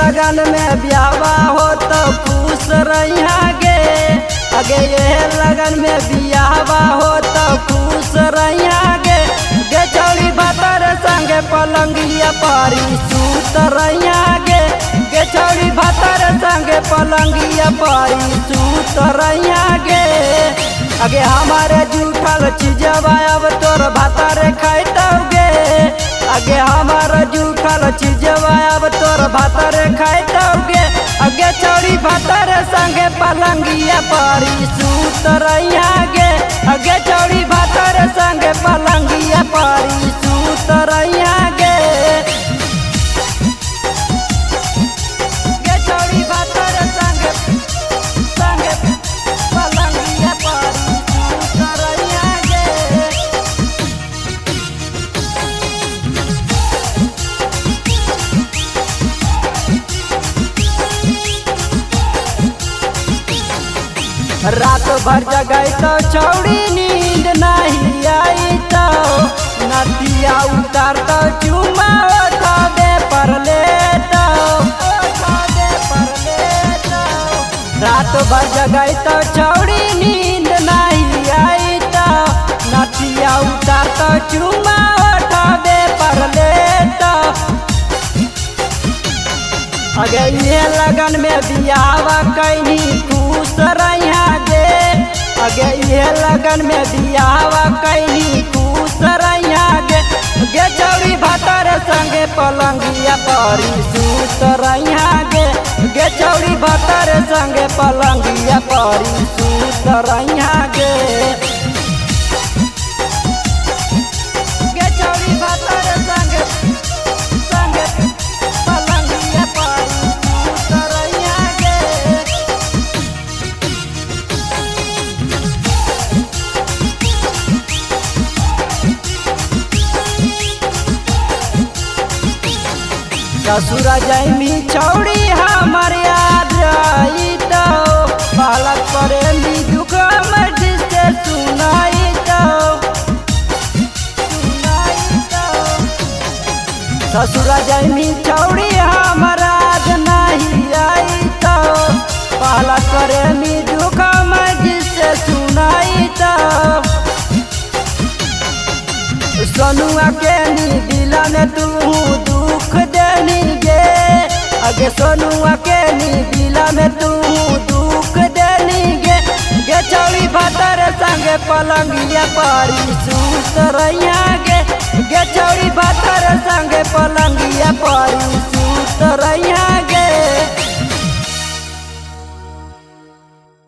लगन में ब्यावा हो तो खुश रहिया गे। अगे ये लगन में ब्यावा हो तो खुश रहिया गे। गे चौड़ी भातर संगे पलंगिया पारी सूत रहिया गे। गे चौड़ी भातर संगे पलंगिया पारी सूत रहिया गे। अगे हमारे जूठल चीजवा अब तोर भातर खाइतौगे। अगे हमारा जूठल चीजवा अब तोर भातर खाइतौगे। अगे चौड़ी भातर संगे पलंगिया पारी सूत रहिया गे। अगे चौड़ी भातर संगे पलंगिया पारी सूत रहिया गे। गे चौड़ी भातर संगे पलंगिया पारी सूत रहिया गे। रात भर जगई तो छौड़ी नींद नहीं आई तो नदिया उतार तो चुमा उठावे पर ले तो रात भर जगई तो छौड़ी नींद नहीं आई तो नदिया उतार तो चुमा उठावे पर ले तो। अगे ये लगन में बियावा कैनी खुश रहिया गे। अगे ये लगन में बियावा कैनी खुश रहिया गे। गे चौड़ी भातर संगे पलंगिया पारी सूत रहिया गे। गे चौड़ी भातर संगे पलंगिया पारी सूत रहिया गे। गे चौड़ी भातर संगे पलंगिया पारी सूत रहिया गे। ससुर जैमी छौड़ी हमर याद आई तो बालक प्रेमी दुख मर्जी से सुनाई तो ससुर जैमी छौड़ी हमर याद नहीं आई तो बालक प्रेमी दुख मर्जी से सुनाई तो। सोनुआ के नी दिला में तू दुख देनी गे। अगे सोनुआ के नी दिला में तू दुख देनी गे। गे चौड़ी भातर संगे पलंगिया पारी सूत रहिया गे। गे चौड़ी भातर संगे पलंगिया पारी सूत रहिया गे।